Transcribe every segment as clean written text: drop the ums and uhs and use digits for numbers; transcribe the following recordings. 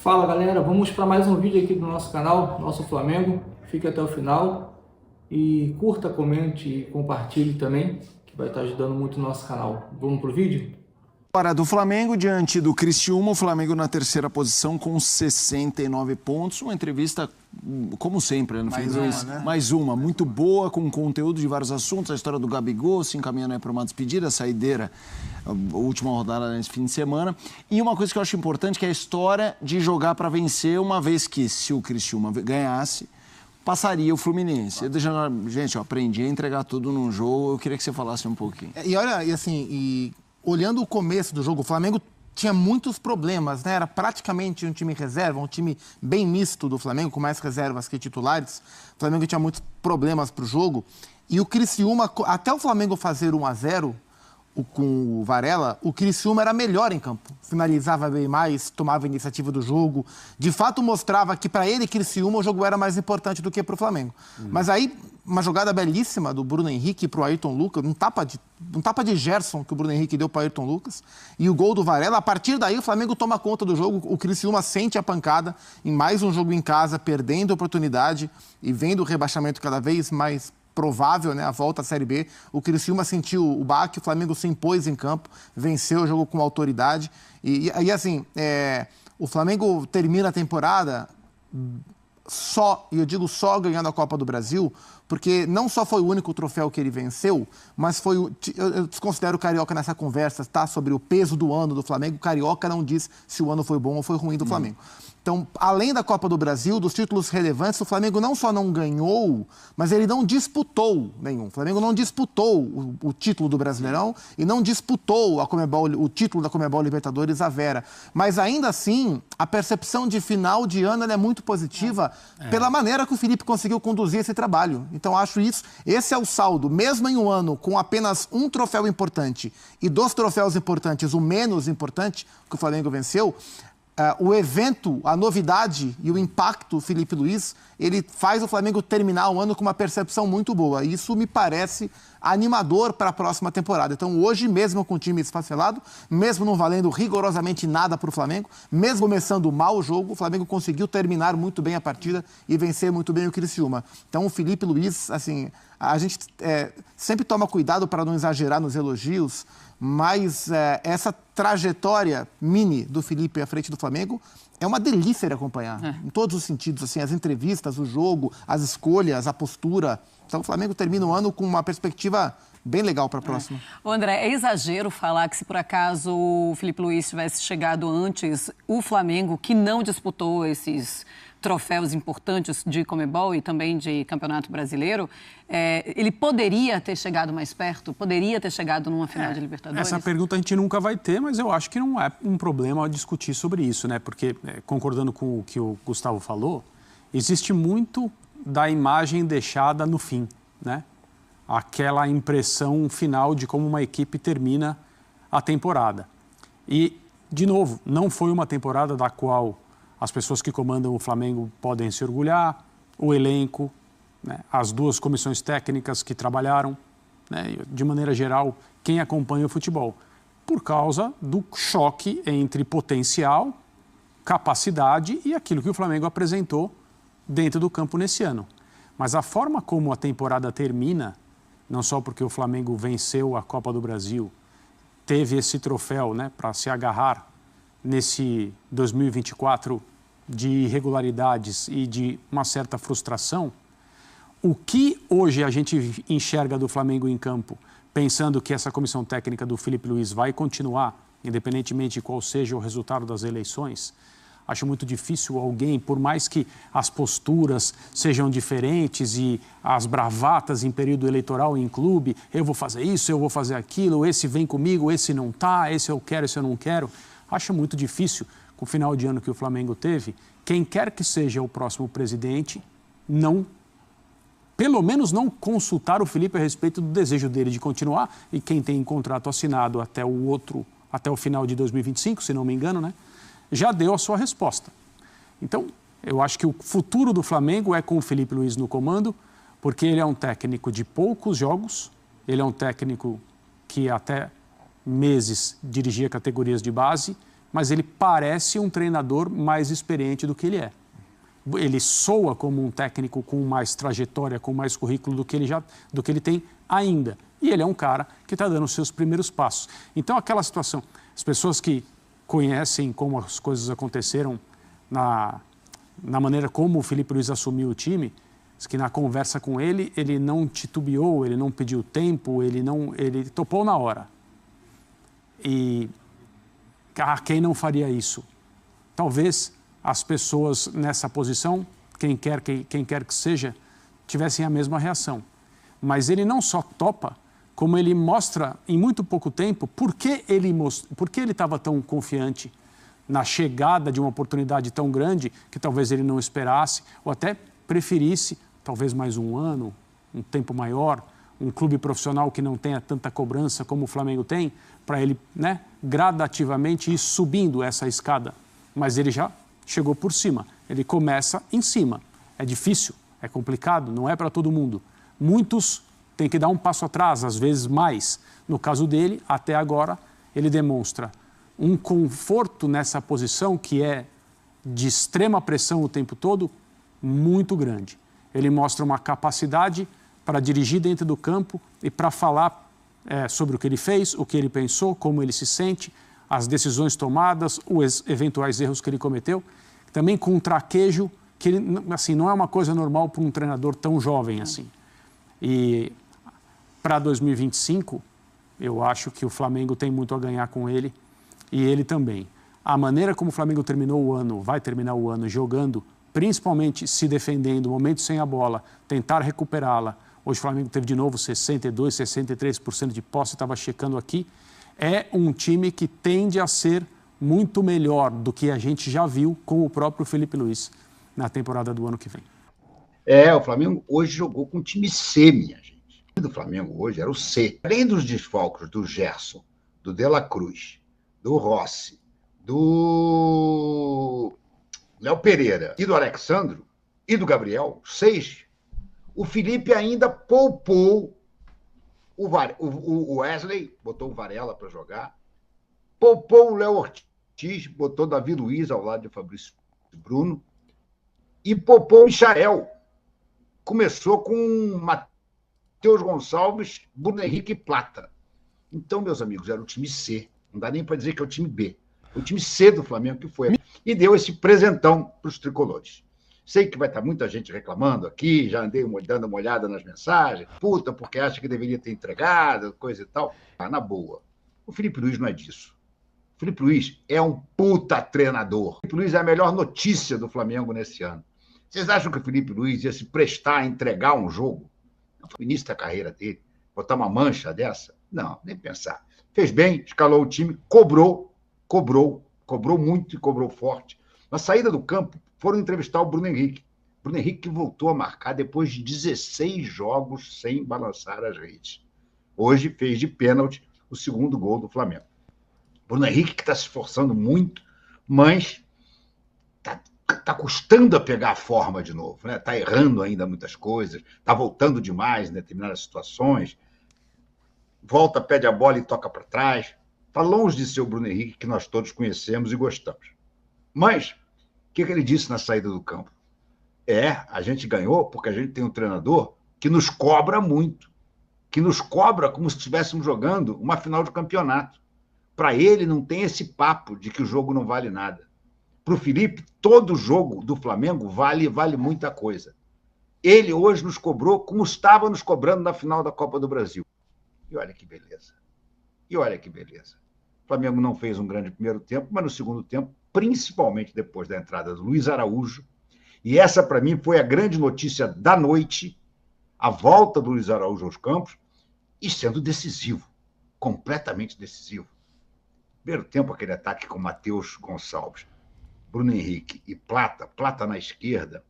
Fala galera, vamos para mais um vídeo aqui do nosso canal, Nosso Flamengo. Fique até o final e curta, comente e compartilhe também, que vai estar ajudando muito o nosso canal. Vamos pro vídeo? Para do Flamengo, diante do Criciúma, o Flamengo na terceira posição com 69 pontos. Uma entrevista, como sempre, né? Mais uma, muito boa, com conteúdo de vários assuntos. A história do Gabigol, se encaminhando para uma despedida, a saideira, a última rodada nesse fim de semana. E uma coisa que eu acho importante, que é a história de jogar para vencer, uma vez que, se o Criciúma ganhasse, passaria o Fluminense. Gente, eu aprendi a entregar tudo num jogo. Eu queria que você falasse um pouquinho. E olha, olhando o começo do jogo, o Flamengo tinha muitos problemas, né? Era praticamente um time reserva, um time bem misto do Flamengo, com mais reservas que titulares. O Flamengo tinha muitos problemas para o jogo. E o Criciúma, até o Flamengo fazer 1-0 com o Varela, o Criciúma era melhor em campo. Finalizava bem mais, tomava a iniciativa do jogo. De fato, mostrava que para ele, Criciúma, o jogo era mais importante do que para o Flamengo. Mas aí, uma jogada belíssima do Bruno Henrique para o Ayrton Lucas, um tapa de Gerson que o Bruno Henrique deu para o Ayrton Lucas, e o gol do Varela. A partir daí, o Flamengo toma conta do jogo, o Criciúma sente a pancada em mais um jogo em casa, perdendo a oportunidade e vendo o rebaixamento cada vez mais provável, né, a volta à Série B. O Criciúma sentiu o baque, o Flamengo se impôs em campo, venceu o jogo com autoridade. E o Flamengo termina a temporada e eu digo só ganhando a Copa do Brasil, porque não só foi o único troféu que ele venceu, mas eu desconsidero o Carioca nessa conversa, tá? Sobre o peso do ano do Flamengo. O Carioca não diz se o ano foi bom ou foi ruim do Flamengo. Então, além da Copa do Brasil, dos títulos relevantes, o Flamengo não só não ganhou, mas ele não disputou nenhum. O Flamengo não disputou o título do Brasileirão e não disputou o título da Conmebol Libertadores à Vera. Mas ainda assim, a percepção de final de ano é muito positiva pela maneira que o Felipe conseguiu conduzir esse trabalho. Então, acho esse é o saldo. Mesmo em um ano com apenas um troféu importante e dos troféus importantes, o menos importante que o Flamengo venceu, o evento, a novidade e o impacto do Felipe Luiz, ele faz o Flamengo terminar o ano com uma percepção muito boa. E isso me parece animador para a próxima temporada. Então, hoje, mesmo com o time esfacelado, mesmo não valendo rigorosamente nada para o Flamengo, mesmo começando mal o jogo, o Flamengo conseguiu terminar muito bem a partida e vencer muito bem o Criciúma. Então, o Felipe Luiz, assim, a gente sempre toma cuidado para não exagerar nos elogios, mas essa trajetória mini do Felipe à frente do Flamengo é uma delícia de acompanhar, em todos os sentidos, assim, as entrevistas, o jogo, as escolhas, a postura. Então o Flamengo termina o ano com uma perspectiva bem legal para a próxima. André, é exagero falar que se por acaso o Felipe Luiz tivesse chegado antes, o Flamengo, que não disputou esses troféus importantes de Conmebol e também de Campeonato Brasileiro, ele poderia ter chegado mais perto? Poderia ter chegado numa final de Libertadores? Essa pergunta a gente nunca vai ter, mas eu acho que não é um problema discutir sobre isso, né? Porque, concordando com o que o Gustavo falou, existe muito da imagem deixada no fim, né? Aquela impressão final de como uma equipe termina a temporada. E, de novo, não foi uma temporada da qual as pessoas que comandam o Flamengo podem se orgulhar, o elenco, né, as duas comissões técnicas que trabalharam, né, de maneira geral, quem acompanha o futebol, por causa do choque entre potencial, capacidade e aquilo que o Flamengo apresentou dentro do campo nesse ano. Mas a forma como a temporada termina, não só porque o Flamengo venceu a Copa do Brasil, teve esse troféu, né, para se agarrar nesse 2024 de irregularidades e de uma certa frustração, o que hoje a gente enxerga do Flamengo em campo, pensando que essa comissão técnica do Felipe Luiz vai continuar, independentemente de qual seja o resultado das eleições, acho muito difícil alguém, por mais que as posturas sejam diferentes e as bravatas em período eleitoral em clube, eu vou fazer isso, eu vou fazer aquilo, esse vem comigo, esse não tá, esse eu quero, esse eu não quero. Acho muito difícil, com o final de ano que o Flamengo teve, quem quer que seja o próximo presidente, pelo menos não consultar o Felipe a respeito do desejo dele de continuar, e quem tem contrato assinado até o final de 2025, se não me engano, né, já deu a sua resposta. Então, eu acho que o futuro do Flamengo é com o Felipe Luiz no comando, porque ele é um técnico de poucos jogos, ele é um técnico que até meses dirigia categorias de base, mas ele parece um treinador mais experiente do que ele é. Ele soa como um técnico com mais trajetória, com mais currículo do que ele tem ainda. E ele é um cara que está dando os seus primeiros passos. Então, aquela situação, as pessoas que conhecem como as coisas aconteceram na maneira como o Filipe Luís assumiu o time, diz que na conversa com ele não titubeou, ele não pediu tempo, ele topou na hora. E quem não faria isso? Talvez as pessoas nessa posição, quem quer que seja, tivessem a mesma reação. Mas ele não só topa, como ele mostra em muito pouco tempo por que ele estava tão confiante na chegada de uma oportunidade tão grande que talvez ele não esperasse ou até preferisse, talvez mais um ano, um tempo maior, um clube profissional que não tenha tanta cobrança como o Flamengo tem, para ele, gradativamente ir subindo essa escada. Mas ele já chegou por cima, ele começa em cima. É difícil, é complicado, não é para todo mundo. Muitos têm que dar um passo atrás, às vezes mais. No caso dele, até agora, ele demonstra um conforto nessa posição que é de extrema pressão o tempo todo, muito grande. Ele mostra uma capacidade para dirigir dentro do campo e para falar sobre o que ele fez, o que ele pensou, como ele se sente, as decisões tomadas, os eventuais erros que ele cometeu. Também com um traquejo que assim, não é uma coisa normal para um treinador tão jovem assim. E para 2025, eu acho que o Flamengo tem muito a ganhar com ele e ele também. A maneira como o Flamengo terminou o ano, vai terminar o ano jogando, principalmente se defendendo, momento sem a bola, tentar recuperá-la. Hoje o Flamengo teve de novo 62%, 63% de posse, estava checando aqui. É um time que tende a ser muito melhor do que a gente já viu com o próprio Filipe Luís na temporada do ano que vem. O Flamengo hoje jogou com um time C, minha gente. O do Flamengo hoje era o C. Além dos desfalques do Gerson, do De La Cruz, do Rossi, do Léo Pereira e do Alexandro e do Gabriel, 6, o Felipe ainda poupou o Wesley, botou o Varela para jogar, poupou o Léo Ortiz, botou Davi Luiz ao lado de Fabrício Bruno e poupou o Michael. Começou com Matheus Gonçalves, Bruno Henrique e Plata. Então, meus amigos, era o time C. Não dá nem para dizer que é o time B. O time C do Flamengo que foi. E deu esse presentão para os tricolores. Sei que vai estar muita gente reclamando aqui, já andei dando uma olhada nas mensagens. Puta, porque acha que deveria ter entregado, coisa e tal. Na boa. O Filipe Luís não é disso. O Filipe Luís é um puta treinador. O Filipe Luís é a melhor notícia do Flamengo nesse ano. Vocês acham que o Filipe Luís ia se prestar a entregar um jogo? No início da carreira dele, botar uma mancha dessa? Não, nem pensar. Fez bem, escalou o time, cobrou muito e cobrou forte. Na saída do campo, foram entrevistar o Bruno Henrique. Bruno Henrique que voltou a marcar depois de 16 jogos sem balançar as redes. Hoje fez de pênalti o segundo gol do Flamengo. Bruno Henrique que está se esforçando muito, mas está custando a pegar a forma de novo, né? Está errando ainda muitas coisas, está voltando demais em determinadas situações, volta, pede a bola e toca para trás. Está longe de ser o Bruno Henrique que nós todos conhecemos e gostamos. Mas o que ele disse na saída do campo? A gente ganhou porque a gente tem um treinador que nos cobra muito, que nos cobra como se estivéssemos jogando uma final de campeonato. Para ele não tem esse papo de que o jogo não vale nada. Para o Felipe, todo jogo do Flamengo vale muita coisa. Ele hoje nos cobrou como estava nos cobrando na final da Copa do Brasil. E olha que beleza. O Flamengo não fez um grande primeiro tempo, mas no segundo tempo, principalmente depois da entrada do Luiz Araújo, e essa para mim foi a grande notícia da noite, a volta do Luiz Araújo aos campos, e sendo decisivo, completamente decisivo. Primeiro tempo, aquele ataque com Matheus Gonçalves, Bruno Henrique e Plata na esquerda,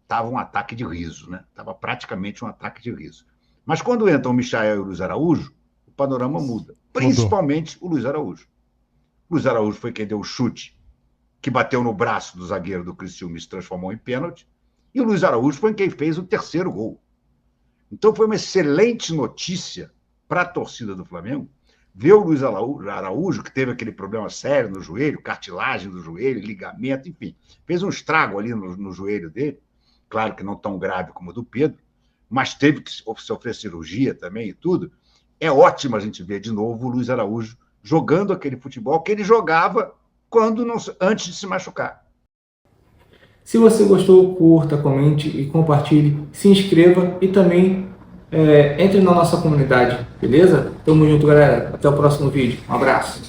estava um ataque de riso, né? Estava praticamente um ataque de riso. Mas quando entram o Michael e o Luiz Araújo, o panorama muda, principalmente o Luiz Araújo. O Luiz Araújo foi quem deu o chute que bateu no braço do zagueiro do Criciúma e se transformou em pênalti, e o Luiz Araújo foi quem fez o terceiro gol. Então foi uma excelente notícia para a torcida do Flamengo ver o Luiz Araújo, que teve aquele problema sério no joelho, cartilagem do joelho, ligamento, enfim, fez um estrago ali no joelho dele, claro que não tão grave como o do Pedro, mas teve que sofrer cirurgia também e tudo. É ótimo a gente ver de novo o Luiz Araújo jogando aquele futebol que ele jogava antes de se machucar. Se você gostou, curta, comente e compartilhe, se inscreva e também entre na nossa comunidade, beleza? Tamo junto, galera. Até o próximo vídeo. Um abraço.